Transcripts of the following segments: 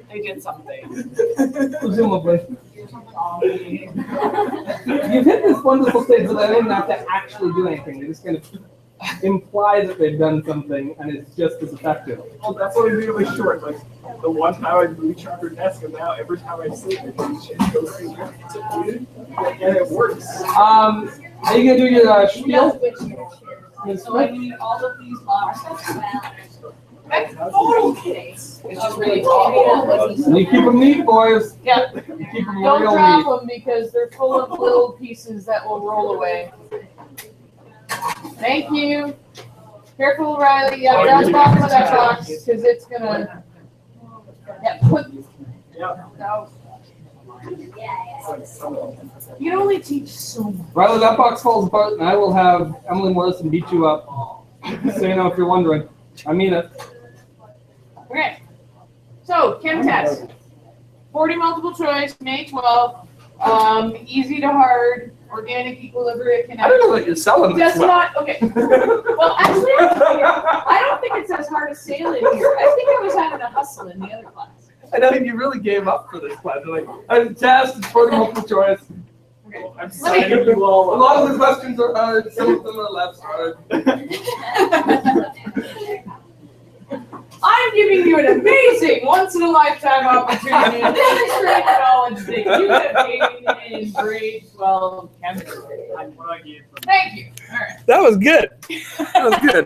They did something. Presumably. You've hit this wonderful stage where they don't have to actually do anything. They just kind of imply that they've done something, and it's just as effective. Well, that's what I do with short. Like the one time I reach on her desk, and now every time I sleep, it just goes to you, and it works. Are you gonna do your spiel? So I need all of these boxes. That's total kids. It's just really And you keep them neat, boys. Yeah. You keep them Don't real drop neat. them because they're full of little pieces that will roll away. Thank you. Careful, Riley. Yeah, down the bottom of that box because it's gonna. Yeah, put. No. You can only teach so much. Riley, that box falls apart, and I will have Emily Morrison beat you up. So you know if you're wondering. I mean it. Okay. So, chem test. 40 multiple choice, May 12th. Easy to hard, organic equilibrium kinetic. I don't know that you're selling this. Does not, okay. Well, actually, I don't think it's as hard as sailing here. I think I was having a hustle in the other class. I know you really gave up for this class. You're like, I'm test, it's 40 multiple choice. Okay. I'm signing you all A up. lot of the questions are hard, some of them are less hard. I'm giving you an amazing, once-in-a-lifetime opportunity to demonstrate the knowledge that you have gained in grade 12 chemistry. Thank you. All right. That was good. That was good.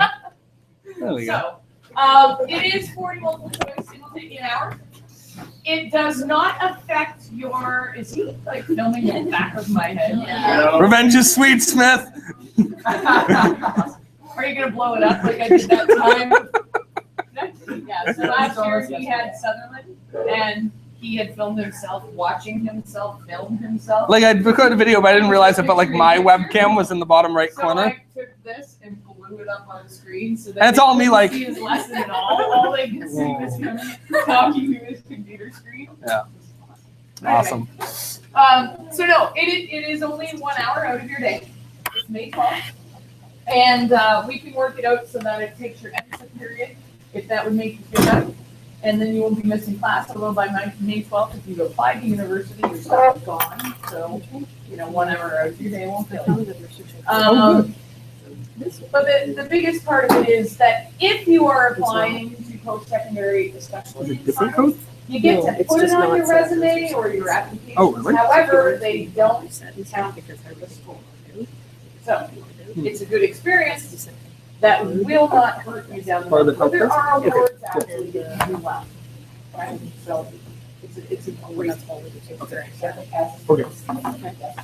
There we go. So, it is 40 multiple choice. It will take you an hour. It does not affect your. Is he like filming the back of my head? Yeah. Revenge is sweet, Smith. Are you gonna blow it up like I did that time? Yeah. So last year he had Sutherland, and he had filmed himself watching himself film himself. Like I recorded a video, but I didn't realize it. But like my webcam was in the bottom right So corner. I took this and blew it up on the screen so that And it's all me, like- see his lesson at all. All they could see was him talking to his computer screen. Yeah. Anyway. Awesome. So no, it is only 1 hour out of your day. It's May 12th. And we can work it out so that it takes your extra period, if that would make you feel better. And then you won't be missing class, although by May 12th, if you apply to university, your stuff is gone. So, 1 hour out of your day won't kill you. But the biggest part of it is that if you are applying to post-secondary, especially you get to put it on your resume or your application. Oh, really? However, they don't count because they're the school. So it's a good experience that will not hurt you down the Part of road. the But there help are desk? awards actually that you do well. Right? So it's a great experience. Okay.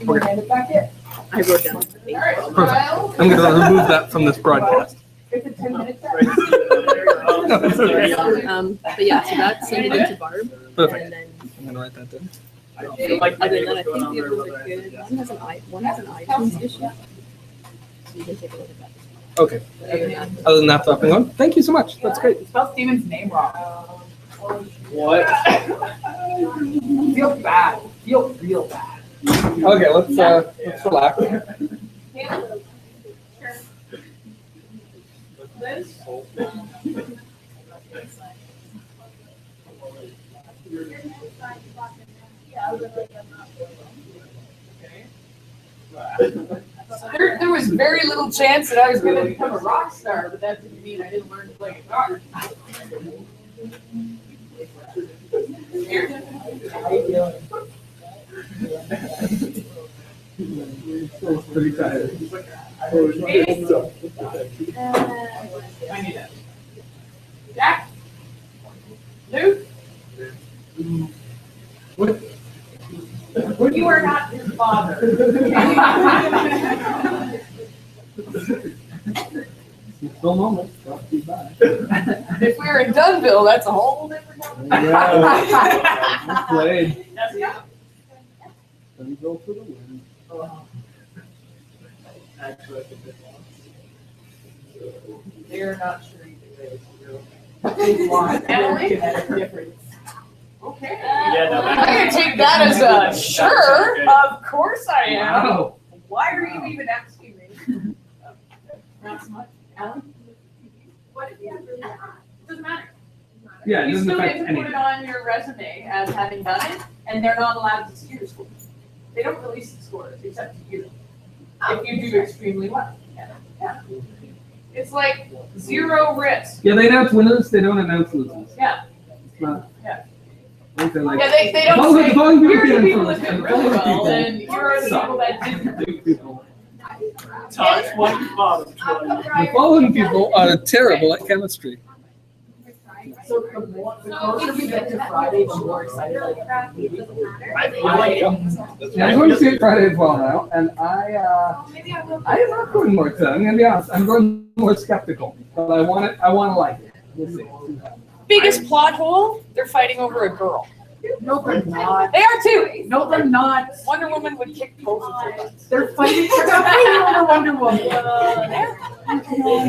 You want to hand it back in? I wrote down. All right, Perfect. Kyle. I'm going to remove that from this broadcast. It's a 10-minute test. No, it's okay. But yeah, so that's send it to Barb. Perfect. And then I'm going to write that down. I feel like other than that, I what's going think on the there others with are that. good. One has an iTunes issue. So you can take a look at that. Okay. Other than that, dropping on. Thank you so much. That's great. You spelled Steven's name wrong. What? Feel bad. Feel real bad. Okay, let's relax. Liz? There was very little chance that I was going to become a rock star, but that didn't mean I didn't learn to play guitar. Here. Pretty tired. Maybe. I need that. Jack? Luke? What? You are not his father. Still normal. Not too bad. If we were in Dunville, that's a whole different topic. Yeah. Played. Let's go. Dunville for the win. Actually, I think they lost. They're not sure either. They lost. Emily? Difference. Okay. Yeah, no, I'm gonna take that as a sure. Of course I am. Wow. Why are you even asking me? Not so much. Alan? What if you have really hot? Doesn't matter. Yeah, it You doesn't still affect get to put anything. it on your resume as having done it, and they're not allowed to see your scores. They don't release the scores except to you, if you do extremely well. Yeah. It's like 0 risk. Yeah, they announce winners, they don't announce losers. Yeah. It's not. Yeah. I think they're like, Yeah, they the don't following- say, the following here are the people people first, that did and the really following well, people and here are the suck. people that didn't. Top 20, bottom 20. The following people are terrible at chemistry. So the closer we get to Friday, the more excited I get. I feel like Yeah, I'm going to see it Friday as well now, and I am not going more excited. I'm going to be honest. I'm going more skeptical, but I want it. I want to like it. We'll see. Biggest plot hole, they're fighting over a girl. No, they're not. They are too. No, they're not. Wonder Woman would kick both of their butts. They're fighting over Wonder Woman.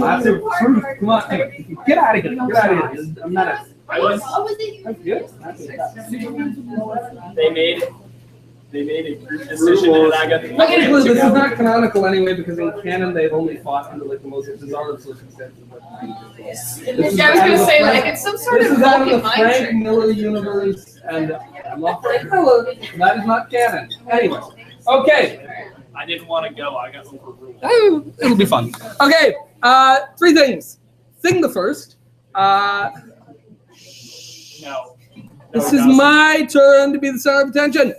Lots of truth. Come on, hey, get out of here. Get out of here. I'm not a. I was, That's good. That's good. they made a group decision and I got the Technically, this is not canonical anyway because in canon they've only fought under like the most bizarre of circumstances. This is Yeah, I was out of gonna the say, Frank- like, it's some sort This of is out of the Vulcan mind Frank trick. Miller universe, and I love Frank Miller. That is not canon. Anyway, okay. I didn't want to go. I got overruled. Oh, it'll be fun. Okay, 3 things. Thing the first. No. This is my turn to be the center of attention.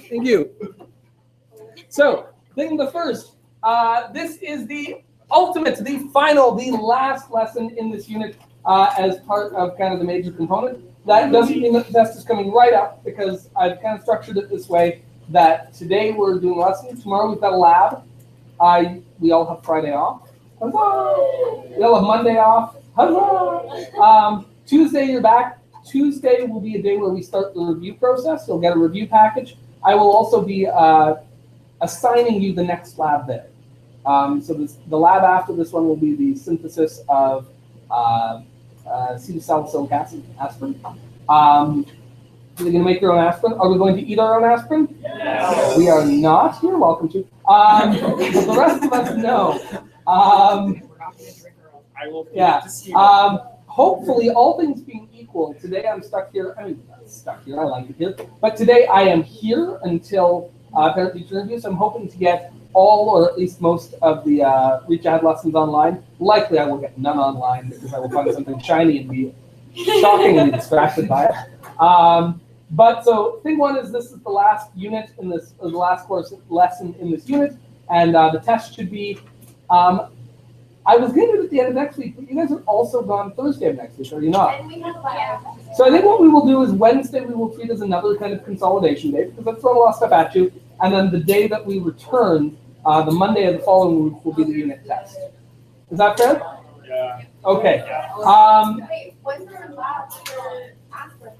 Thank you. So, thing the first. This is the ultimate, the final, the last lesson in this unit as part of kind of the major component. That doesn't mean that the test is coming right up because I've kind of structured it this way that today we're doing a lesson. Tomorrow we've got a lab. We all have Friday off. Huzzah! We all have Monday off. Huzzah! Tuesday you're back. Tuesday will be a day where we start the review process. You'll get a review package. I will also be assigning you the next lab there. So the lab after this one will be the synthesis of acetylsalicylic acid, aspirin. Are we going to make your own aspirin? Are we going to eat our own aspirin? Yes. We are not. You're welcome to. The rest of us, no. I will Yeah. to see Hopefully, all things being equal, today I'm stuck here. I mean, not stuck here. I like it here. But today I am here until parent teacher interview. So I'm hoping to get all, or at least most, of the Reach Ahead lessons online. Likely, I will get none online because I will find something shiny and be shockingly distracted by it. But so thing one is this is the last unit in this, or the last course lesson in this unit, and the test should be. I was going to do it at the end of next week, but you guys are also gone Thursday of next week, are you not? So I think what we will do is Wednesday we will treat as another kind of consolidation day because I've thrown a lot of stuff at you, and then the day that we return, the Monday of the following week will be the unit test. Is that fair? Yeah. Okay. Wait, when's the lab for aspirin?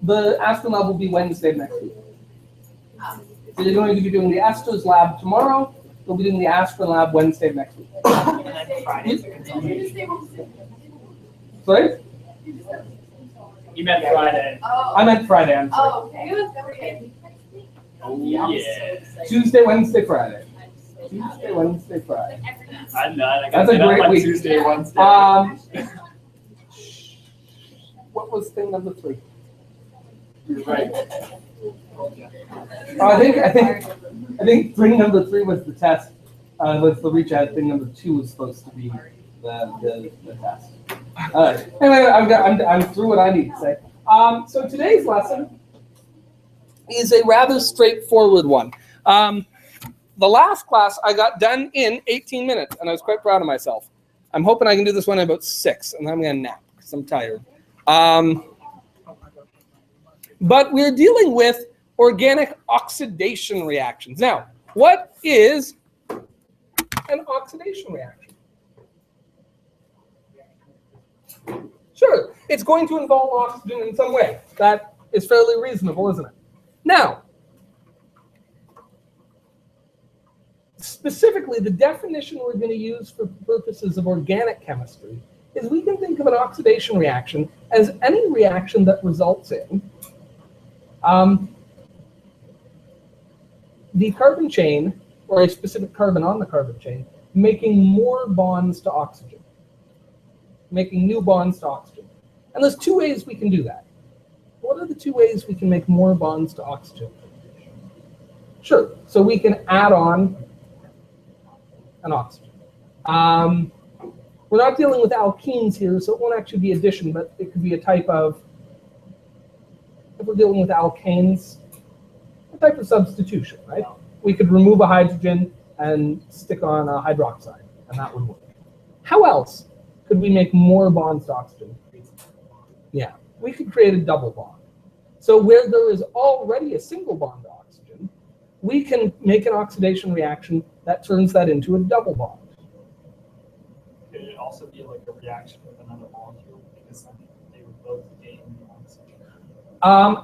The Aspen lab will be Wednesday of next week. So you're going to be doing the Esters lab tomorrow. We'll be doing the Aspirin lab Wednesday of next week. Sorry? You meant Friday. I meant Friday. I'm sorry. Oh, okay. Oh, yeah. Tuesday, Wednesday, Friday. Tuesday, Wednesday, Friday. I'm not. I That's a got great on week. Tuesday, Wednesday. What was thing number 3? You're right. Oh, I think thing number 3 was the test. Was the reach out. Thing number 2 was supposed to be the test. All right. Anyway, I'm through what I need to say. So today's lesson is a rather straightforward one. The last class I got done in 18 minutes, and I was quite proud of myself. I'm hoping I can do this one in about 6, and I'm going to nap because I'm tired. But we're dealing with organic oxidation reactions. Now, what is an oxidation reaction? Sure, it's going to involve oxygen in some way. That is fairly reasonable, isn't it? Now, specifically, the definition we're going to use for purposes of organic chemistry is we can think of an oxidation reaction as any reaction that results in the carbon chain, or a specific carbon on the carbon chain, making more bonds to oxygen. making new bonds to oxygen. And there's two ways we can do that. What are the two ways we can make more bonds to oxygen? Sure, so we can add on an oxygen. We're not dealing with alkenes here, so it won't actually be addition, but it could be a type of, if we're dealing with alkanes, a type of substitution, right? We could remove a hydrogen and stick on a hydroxide, and that would work. How else could we make more bonds to oxygen? Yeah, we could create a double bond. So where there is already a single bond to oxygen, we can make an oxidation reaction that turns that into a double bond. Could it also be like a reaction with another molecule because then they would both gain oxygen?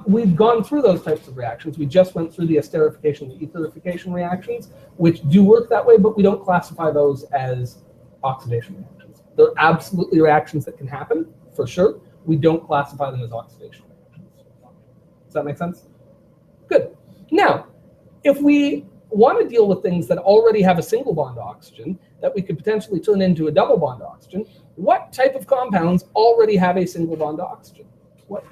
We've gone through those types of reactions. We just went through the esterification, the etherification reactions, which do work that way, but we don't classify those as oxidation reactions. They're absolutely reactions that can happen, for sure. We don't classify them as oxidation reactions. Does that make sense? Good. Now, if we want to deal with things that already have a single bond to oxygen that we could potentially turn into a double bond to oxygen, what type of compounds already have a single bond to oxygen? What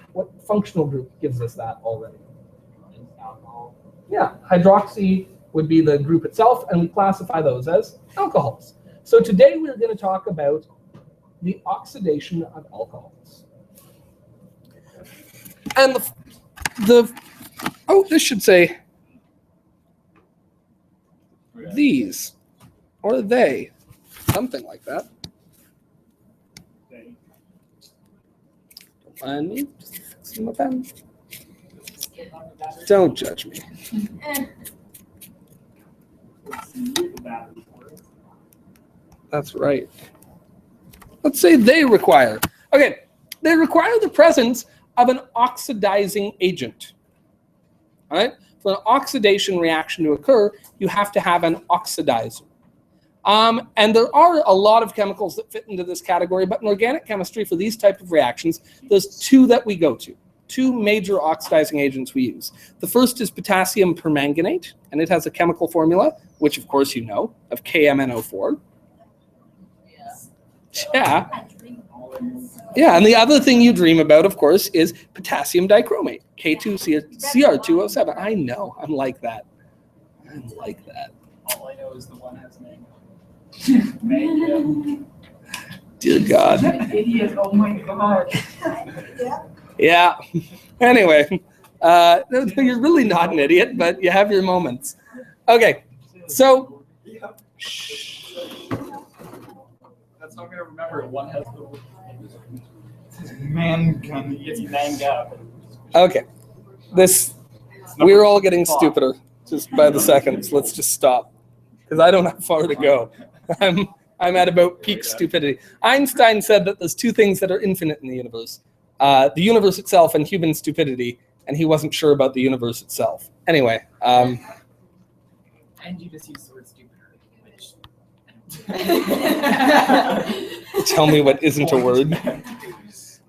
functional group gives us that already? Alcohol. Yeah, hydroxy would be the group itself, and we classify those as alcohols. So today we're going to talk about the oxidation of alcohols. And this should say these, or they, something like that. Don't mind me, just fixing my pen. Don't judge me. That's right. Let's say they require. Okay, they require the presence of an oxidizing agent. All right? For an oxidation reaction to occur, you have to have an oxidizer. And there are a lot of chemicals that fit into this category, but in organic chemistry, for these type of reactions, there's two that we go to. Two major oxidizing agents we use. The first is potassium permanganate, and it has a chemical formula, which of course you know, of KMNO4. Yeah. Yeah, and the other thing you dream about, of course, is potassium dichromate, K2CR2O7. I know, I'm like that. I'm like that. All I know is the one has mango. Mango. Dear God. Idiot, oh my God. Yeah. Anyway, you're really not an idiot, but you have your moments. Okay, so. That's not gonna remember. One has the mangan. It's manga. Okay, we're all getting stupider just by the seconds. Let's just stop, because I don't have far to go. I'm at about peak stupidity. Einstein said that there's two things that are infinite in the universe itself and human stupidity, and he wasn't sure about the universe itself. Anyway. And you just use the word stupider, which... Tell me what isn't a word.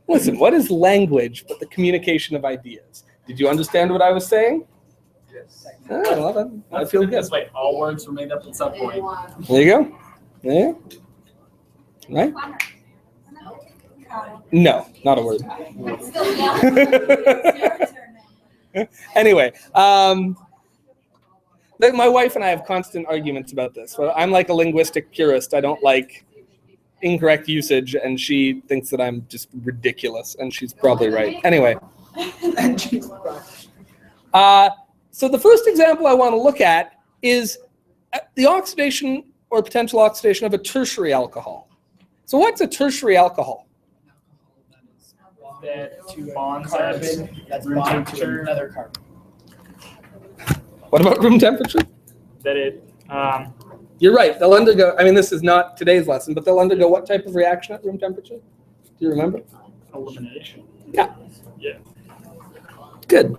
Listen, what is language but the communication of ideas? Did you understand what I was saying? Yes. Oh, well, then, I feel good. This way, all words were made up at some point. There you go. Yeah. Right? No, not a word. Anyway, my wife and I have constant arguments about this. Well, I'm like a linguistic purist. I don't like incorrect usage, and she thinks that I'm just ridiculous, and she's probably right. Anyway. So the first example I want to look at is the oxidation or potential oxidation of a tertiary alcohol. So what's a tertiary alcohol? That two bonds at That's room bonded to temperature. another carbon. What about room temperature? That it You're right. They'll undergo, I mean, this is not today's lesson, but they'll undergo what type of reaction at room temperature? Do you remember? elimination. Yeah. Yeah. Good.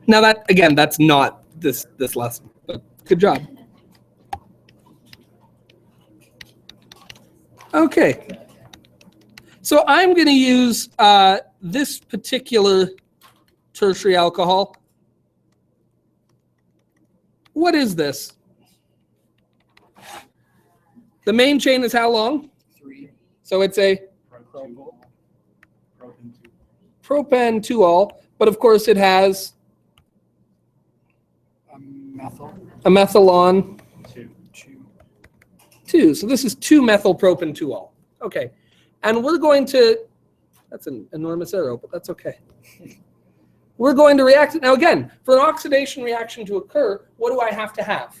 Now that, again, that's not this lesson, but good job. Okay. So I'm going to use this particular tertiary alcohol. What is this? The main chain is how long? 3. So it's a Propan 2-ol, but of course it has Methyl. a methylon Two. 2. So this is 2-methylpropan 2-ol. Okay. And we're going to, that's an enormous arrow, but that's okay. We're going to react. Now again, for an oxidation reaction to occur, what do I have to have?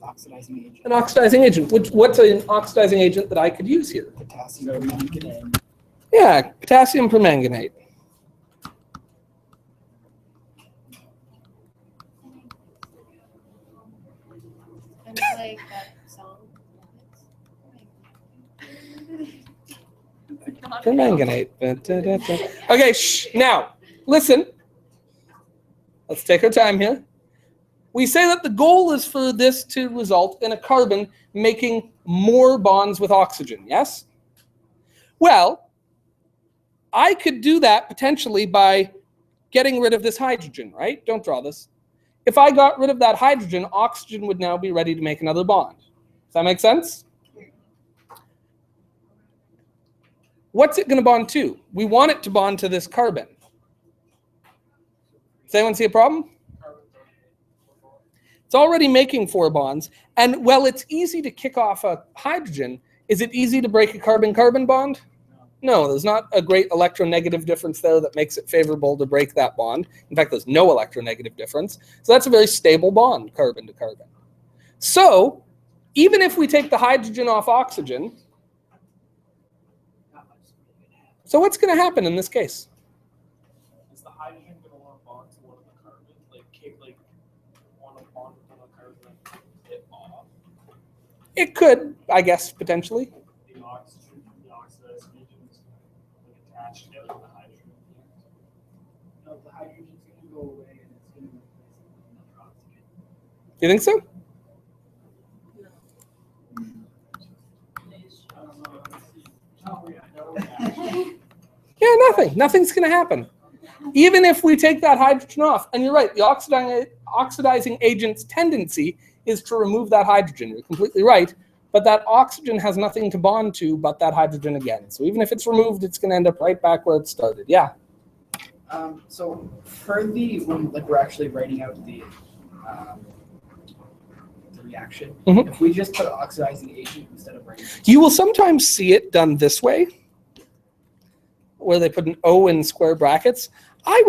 Oxidizing agent. An oxidizing agent. What's an oxidizing agent that I could use here? Potassium permanganate. Yeah, potassium permanganate. And like that song. Permanganate. Okay, shh. Now, listen. Let's take our time here. We say that the goal is for this to result in a carbon making more bonds with oxygen, yes? Well, I could do that potentially by getting rid of this hydrogen, right? Don't draw this. If I got rid of that hydrogen, oxygen would now be ready to make another bond. Does that make sense? What's it going to bond to? We want it to bond to this carbon. Does anyone see a problem? It's already making 4 bonds. And well, it's easy to kick off a hydrogen. Is it easy to break a carbon-carbon bond? No, there's not a great electronegative difference there that makes it favorable to break that bond. In fact, there's no electronegative difference. So that's a very stable bond, carbon to carbon. So even if we take the hydrogen off oxygen, so what's going to happen in this case? Is the hydrogen going to want to bond to one of the carbons? Like want to bond with one of the carbons and hit off? It could, I guess, potentially. The oxygen from the oxidized agent is attached together with the hydrogen. No, the hydrogen's going to go away and it's going to replace it with another oxygen. You think so? Yeah, nothing. Nothing's going to happen. Even if we take that hydrogen off, and you're right, the oxidizing agent's tendency is to remove that hydrogen. You're completely right. But that oxygen has nothing to bond to but that hydrogen again. So even if it's removed, it's going to end up right back where it started. Yeah. So for when we're actually writing out the reaction, if we just put oxidizing agent instead of writing, you will sometimes see it done this way, where they put an O in square brackets. I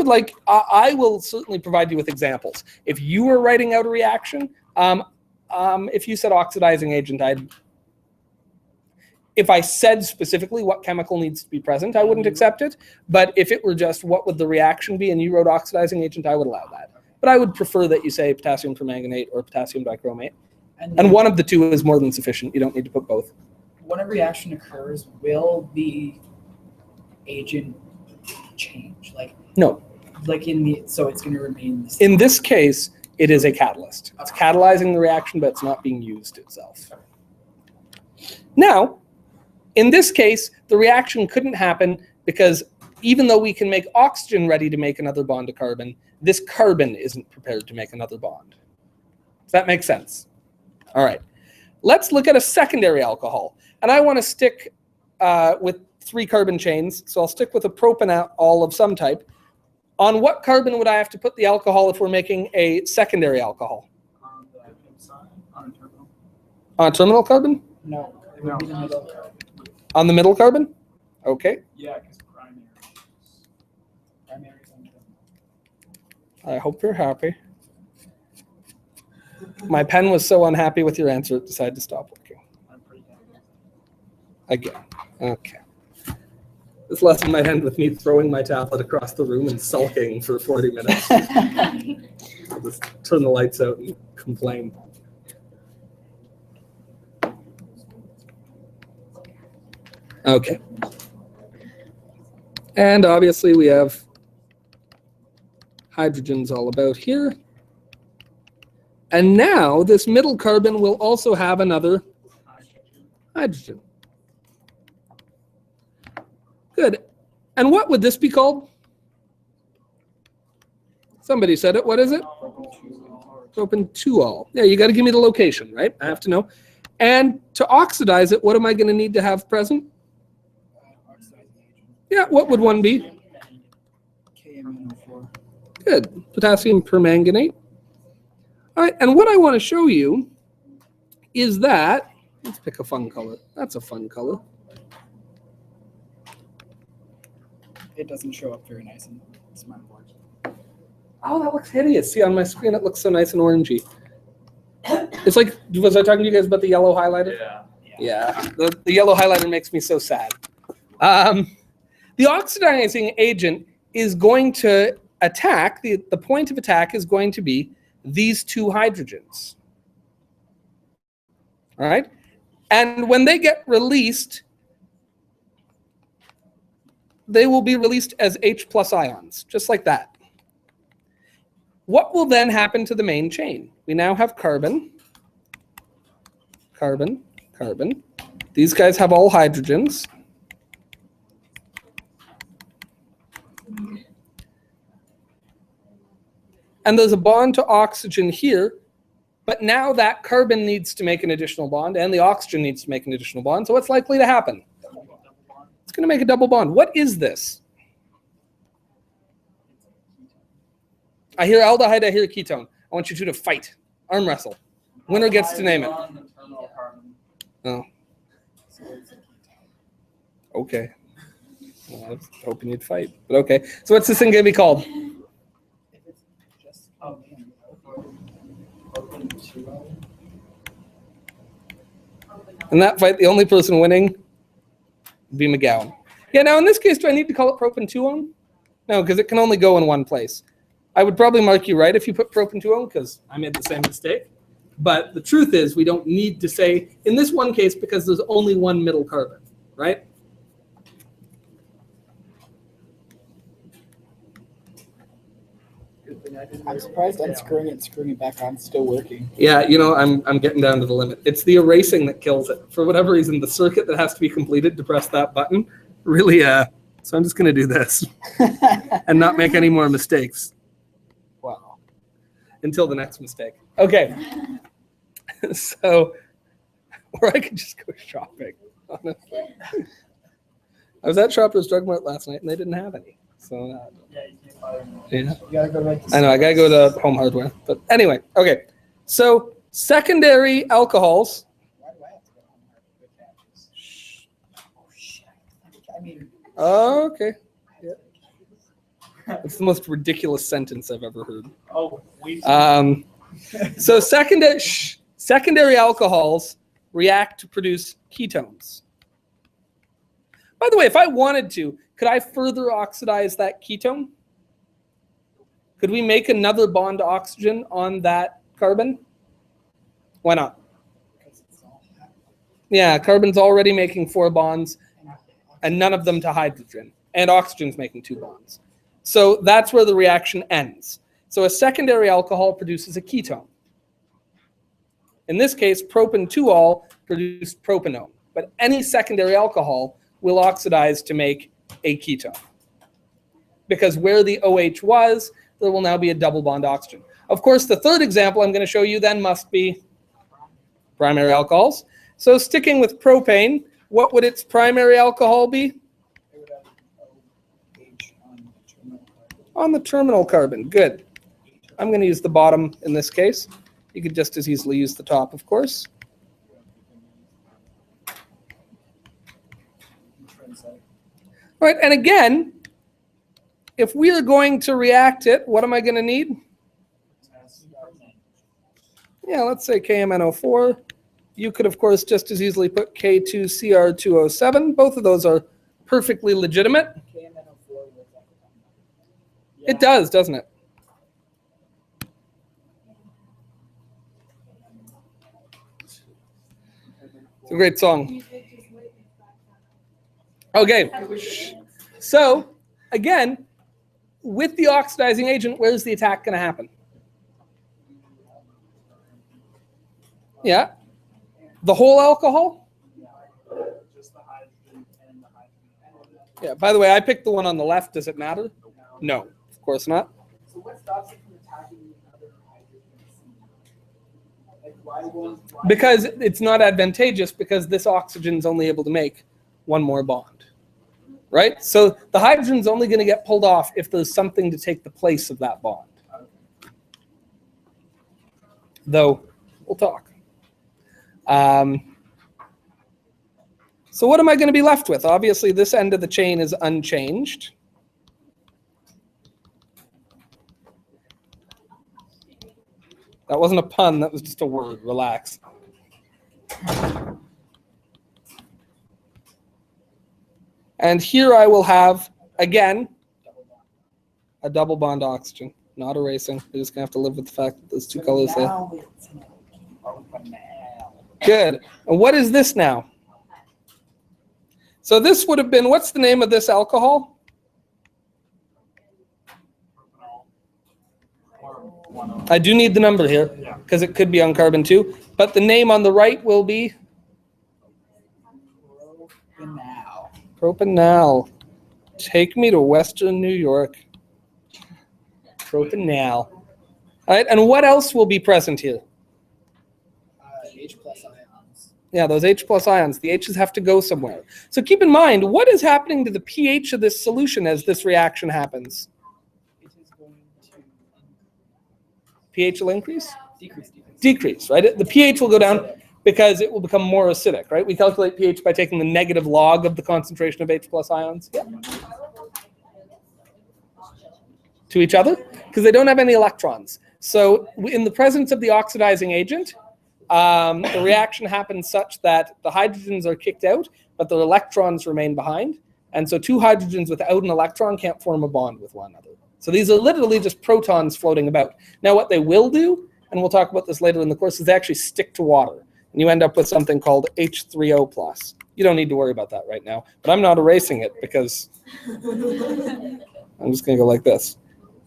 will certainly provide you with examples. If you were writing out a reaction, if you said oxidizing agent, if I said specifically what chemical needs to be present, I wouldn't accept it. But if it were just what would the reaction be and you wrote oxidizing agent, I would allow that. But I would prefer that you say potassium permanganate or potassium dichromate. And one of the two is more than sufficient. You don't need to put both. When a reaction occurs, will the agent change? No. So it's going to remain the same. In this case, it is a catalyst. It's catalyzing the reaction, but it's not being used itself. Now, in this case, the reaction couldn't happen because even though we can make oxygen ready to make another bond to carbon, this carbon isn't prepared to make another bond. Does that make sense? All right. Let's look at a secondary alcohol. And I want to stick with 3 carbon chains. So I'll stick with a propanol of some type. On what carbon would I have to put the alcohol if we're making a secondary alcohol? On the inside, on a terminal. On a terminal carbon? No, it would be the middle carbon. On the middle carbon? Okay. Yeah, because primary is on the terminal. I hope you're happy. My pen was so unhappy with your answer, it decided to stop working. I'm pretty happy. Again. Okay. This lesson might end with me throwing my tablet across the room and sulking for 40 minutes. I'll just turn the lights out and complain. Okay. And obviously we have hydrogens all about here. And now this middle carbon will also have another hydrogen. Good. And what would this be called? Somebody said it. What is it? Propan 2-ol. Yeah, you got to give me the location, right? I have to know. And to oxidize it, what am I going to need to have present? Yeah, what would one be? KMNO4. Good. Potassium permanganate. All right, and what I want to show you is that, let's pick a fun color. That's a fun color. It doesn't show up very nice in the smart board. Oh, that looks hideous. See, on my screen, it looks so nice and orangey. It's like, was I talking to you guys about the yellow highlighter? Yeah. The yellow highlighter makes me so sad. The oxidizing agent is going to attack, the point of attack is going to be these two hydrogens. All right? And when they get released, they will be released as H+ ions, just like that. What will then happen to the main chain? We now have carbon, carbon, carbon. These guys have all hydrogens. And there's a bond to oxygen here, but now that carbon needs to make an additional bond and the oxygen needs to make an additional bond. So what's likely to happen? It's going to make a double bond. What is this? I hear aldehyde, I hear ketone. I want you two to fight. Arm wrestle. Winner gets to name it. Oh. Okay. Well, I was hoping you'd fight, but okay. So what's this thing going to be called? In that fight, the only person winning would be McGowan. Yeah, now in this case, do I need to call it propan-2-one? No, because it can only go in one place. I would probably mark you right if you put propan-2-one because I made the same mistake. But the truth is we don't need to say, in this one case, because there's only one middle carbon, right? I'm surprised unscrewing it, screwing it back on, still working. Yeah, you know, I'm getting down to the limit. It's the erasing that kills it. For whatever reason, the circuit that has to be completed to press that button really, so I'm just going to do this and not make any more mistakes. Wow. Until the next mistake. Okay. So, or I could just go shopping, honestly. I was at Shoppers Drug Mart last night and they didn't have any. So, Yeah, you can't buy them. yeah. You gotta go right to. I know, I gotta go to Home Hardware. But anyway, okay. So, secondary alcohols. Why do I have to go home with patches? Oh, shit. I mean, Oh, okay. It's the most ridiculous sentence I've ever heard. Oh, we. So secondary alcohols react to produce ketones. By the way, if I wanted to, could I further oxidize that ketone? Could we make another bond to oxygen on that carbon? Why not? Yeah, carbon's already making 4 bonds and none of them to hydrogen. And oxygen's making 2 bonds. So that's where the reaction ends. So a secondary alcohol produces a ketone. In this case, propan-2-ol produced propanone. But any secondary alcohol will oxidize to make a ketone. Because where the OH was, there will now be a double bond oxygen. Of course, the third example I'm going to show you then must be primary alcohols. So sticking with propane, what would its primary alcohol be? On the terminal carbon. Good. I'm going to use the bottom in this case. You could just as easily use the top, of course. All right, and again, if we are going to react it, what am I going to need? Yeah, let's say KMNO4. You could, of course, just as easily put K2CR207. Both of those are perfectly legitimate. It does, doesn't it? It's a great song. Okay, so again, with the oxidizing agent, where's the attack going to happen? Yeah, the whole alcohol? Just the hydrogen and the hydrogen. Yeah, by the way, I picked the one on the left. Does it matter? No, of course not. so what stops it from attacking the other hydrogens? Like, why won't? Because it's not advantageous because this oxygen is only able to make one more bond. right? So the hydrogen's only going to get pulled off if there's something to take the place of that bond. Though, we'll talk. So what am I going to be left with? Obviously, this end of the chain is unchanged. That wasn't a pun, that was just a word. Relax. And here I will have, again, a double bond oxygen. Not erasing. You're just going to have to live with the fact that there's two colors there. Good. And what is this now? So this would have been, what's the name of this alcohol? I do need the number here because it could be on carbon 2. But the name on the right will be? Propanal. Take me to Western New York. Propanal. All right, and what else will be present here? H plus ions. Yeah, those H plus ions. The H's have to go somewhere. So keep in mind, what is happening to the pH of this solution as this reaction happens? It is going to pH will increase? decrease. Decrease, right? The pH will go down because it will become more acidic, right? We calculate pH by taking the negative log of the concentration of H plus ions. Yeah. To each other? Because they don't have any electrons. So in the presence of the oxidizing agent, the reaction happens such that the hydrogens are kicked out, but the electrons remain behind. And so two hydrogens without an electron can't form a bond with one another. So these are literally just protons floating about. Now what they will do, and we'll talk about this later in the course, is they actually stick to water. And you end up with something called H3O+. You don't need to worry about that right now. But I'm not erasing it because I'm just going to go like this.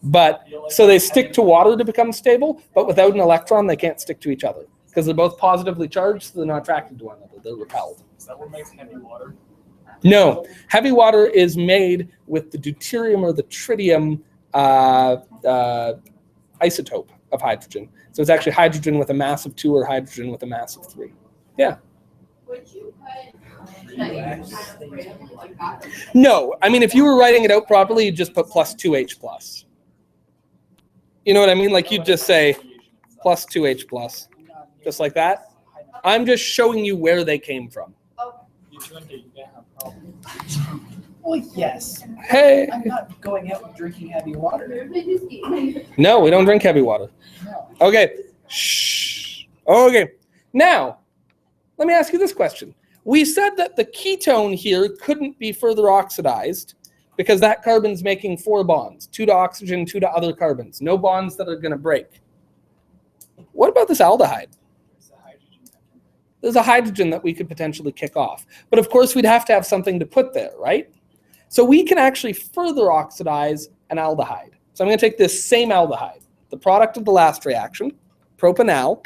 But so they stick to water to become stable, but without an electron, they can't stick to each other because they're both positively charged, so they're not attracted to one another. They're repelled. Is that what makes heavy water? No, heavy water is made with the deuterium or the tritium isotope of hydrogen. So it's actually hydrogen with a mass of 2 or hydrogen with a mass of 3. Yeah. Would you put like that? No, I mean, if you were writing it out properly, you'd just put plus 2H plus. You know what I mean? Like you'd just say plus 2H plus, just like that. I'm just showing you where they came from. Well, yes. Hey. I'm not going out and drinking heavy water. No, we don't drink heavy water. No. Okay. Shh. Okay. Now, let me ask you this question. We said that the ketone here couldn't be further oxidized because that carbon's making 4 bonds, 2 to oxygen, 2 to other carbons. No bonds that are going to break. What about this aldehyde? There's a hydrogen that we could potentially kick off. But of course, we'd have to have something to put there, right? So we can actually further oxidize an aldehyde. So I'm going to take this same aldehyde, the product of the last reaction, propanal.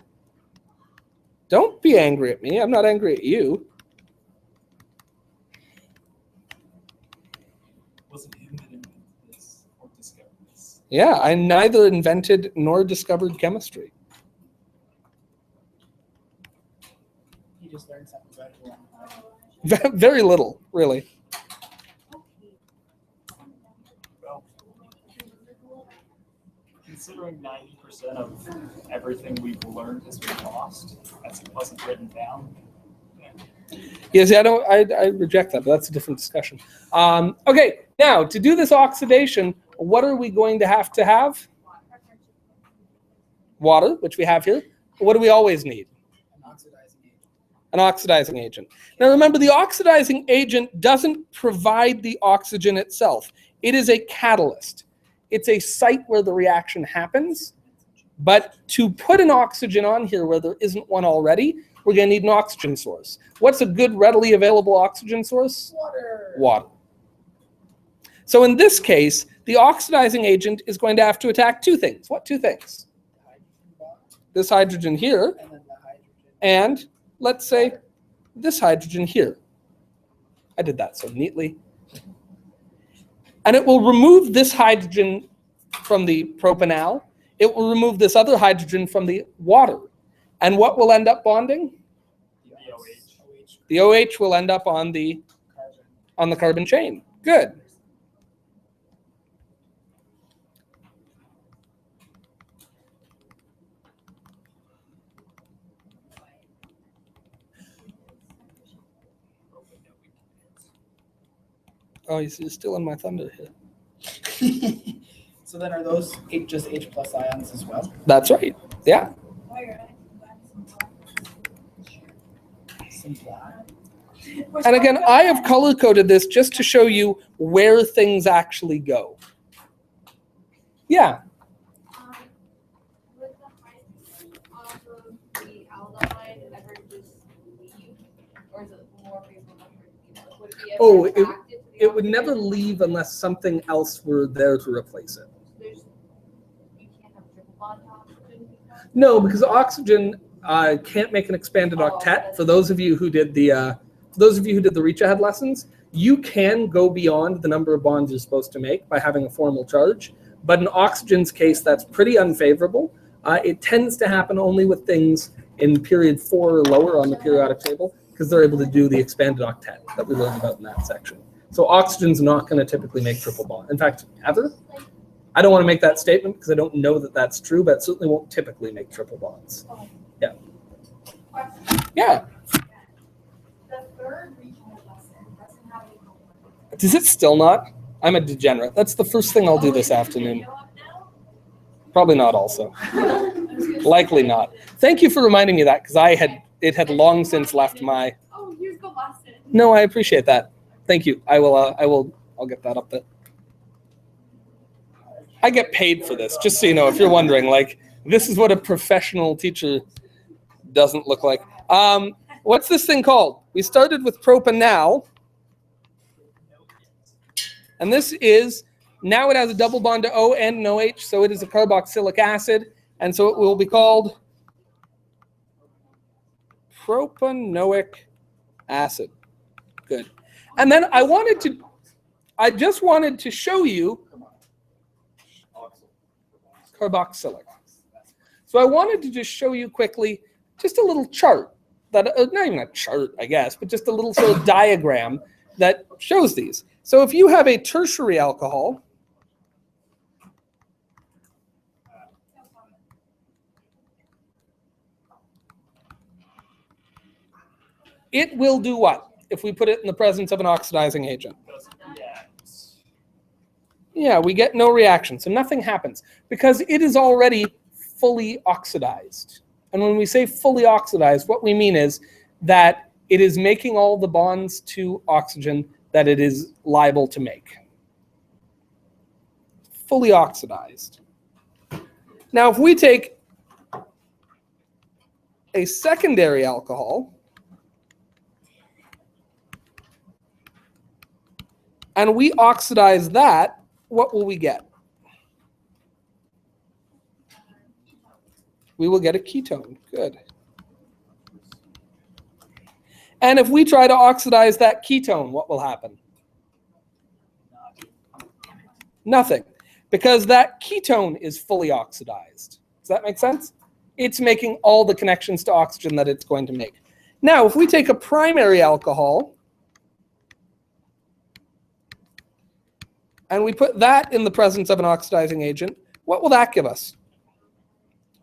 Don't be angry at me. I'm not angry at you. Wasn't him that invented this or discovered this? Yeah, I neither invented nor discovered chemistry. You just learned something about it along the way. Very little, really. Well, considering 90% of everything we've learned has been lost, as it wasn't written down. Yes, yeah, I reject that, but that's a different discussion. Okay, now to do this oxidation, what are we going to have? Water, which we have here. What do we always need? An oxidizing agent. Now remember, the oxidizing agent doesn't provide the oxygen itself. It is a catalyst. It's a site where the reaction happens. But to put an oxygen on here where there isn't one already, we're going to need an oxygen source. What's a good, readily available oxygen source? Water. Water. So in this case, the oxidizing agent is going to have to attack 2 things. What 2 things? This hydrogen here, And then the hydrogen. and let's say this hydrogen here. I did that so neatly. And it will remove this hydrogen from the propanal. It will remove this other hydrogen from the water. And what will end up bonding? The OH. The OH will end up on the carbon chain. Good. Oh, you're still in my thunder here. So then are those just H plus ions as well? That's right. Yeah. Some black. And again, I have color coded this just to show you where things actually go. Yeah. Would the hydrogen off of the aldehyde ever just leave? Or is it more favorable for would it be ever Oh, attracted to the it would never oxygen? leave unless something else were there to replace it. You can't have triple bond oxygen. No, because oxygen can't make an expanded Oh, octet. that's- For those of you who did the reach ahead lessons, you can go beyond the number of bonds you're supposed to make by having a formal charge. But in oxygen's case, that's pretty unfavorable. It tends to happen only with things in period 4 or lower on the periodic table, because they're able to do the expanded octet that we learned about in that section. So oxygen's not going to typically make triple bond. In fact, ever. I don't want to make that statement because I don't know that that's true, but it certainly won't typically make triple bonds. Yeah. Yeah. The third regional lesson doesn't have any. Does it still not? I'm a degenerate. That's the first thing I'll do this afternoon. Probably not also. Likely not. Thank you for reminding me of that, because it had long since left my. Oh, here's the lesson. No, I appreciate that. Thank you. I'll get that up there. I get paid for this, just so you know, if you're wondering, like, this is what a professional teacher doesn't look like. What's this thing called? We started with propanal. And this is, now it has a double bond to O and an OH, so it is a carboxylic acid. And so it will be called propanoic acid. Good. And then I just wanted to show you carboxylic. So I wanted to just show you quickly just a little chart that, not even a chart, I guess, but just a little sort of diagram that shows these. So if you have a tertiary alcohol, it will do what if we put it in the presence of an oxidizing agent? Yeah, we get no reaction, so nothing happens because it is already fully oxidized. And when we say fully oxidized, what we mean is that it is making all the bonds to oxygen that it is liable to make. Fully oxidized. Now, if we take a secondary alcohol and we oxidize that, what will we get? We will get a ketone. Good. And if we try to oxidize that ketone, what will happen? Nothing, because that ketone is fully oxidized. Does that make sense? It's making all the connections to oxygen that it's going to make. Now, if we take a primary alcohol and we put that in the presence of an oxidizing agent, what will that give us?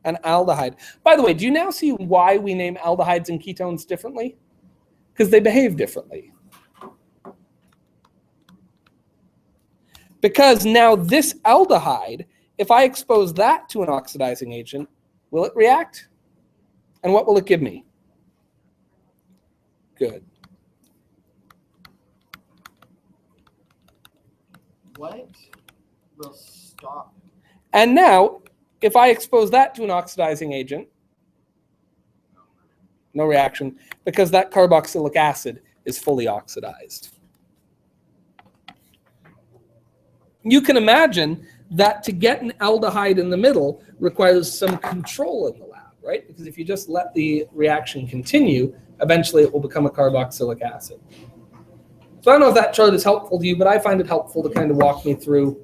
An aldehyde. By the way, do you now see why we name aldehydes and ketones differently? Because they behave differently. Because now this aldehyde, if I expose that to an oxidizing agent, will it react? And what will it give me? Good. What will stop? And now, if I expose that to an oxidizing agent, no reaction, because that carboxylic acid is fully oxidized. You can imagine that to get an aldehyde in the middle requires some control in the lab, right? Because if you just let the reaction continue, eventually it will become a carboxylic acid. So I don't know if that chart is helpful to you, but I find it helpful to kind of walk me through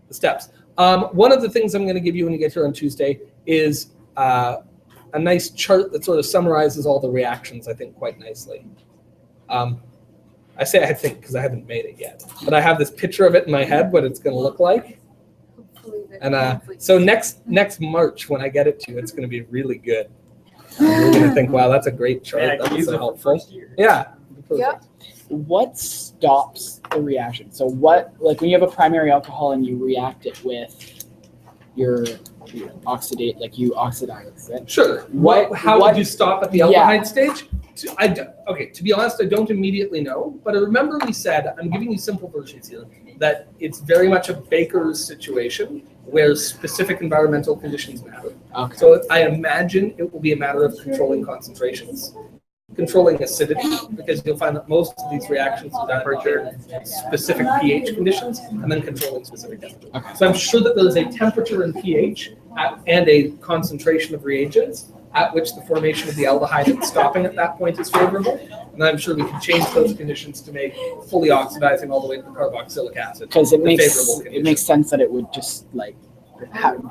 the steps. One of the things I'm going to give you when you get here on Tuesday is a nice chart that sort of summarizes all the reactions, I think, quite nicely. I say I think because I haven't made it yet, but I have this picture of it in my head, what it's going to look like. And so next March when I get it to you, it's going to be really good. You're going to think, wow, that's a great chart. Man, I can That's use so it for helpful. first year. Yeah. Yep. What stops the reaction? So what, like when you have a primary alcohol and you react it with your oxidate, like you oxidize it. Sure. How would you stop at the aldehyde stage? Okay, to be honest, I don't immediately know, but I remember we said, I'm giving you simple versions here, that it's very much a baker's situation where specific environmental conditions matter. Okay. So I imagine it will be a matter of controlling concentrations, controlling acidity, because you'll find that most of these reactions are done under specific pH conditions, and then controlling specific temperature. Okay. So I'm sure that there's a temperature and pH and a concentration of reagents at which the formation of the aldehyde and stopping at that point is favorable. And I'm sure we can change those conditions to make fully oxidizing all the way to the carboxylic acid. Because it the makes favorable it condition. makes sense that it would just like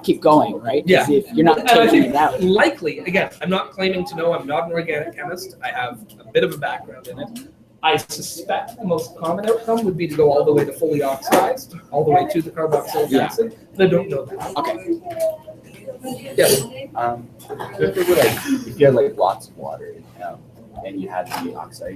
keep going, right? 'Cause Yeah. if you're not And I taking think it out. likely, again, I'm not claiming to know, I'm not an organic chemist, I have a bit of a background in it. I suspect the most common outcome would be to go all the way to fully oxidized, all the way to the carboxylic Yeah. acid, but I don't know that. Okay. Yeah. So if it would, like, if you had like lots of water, and you had the oxide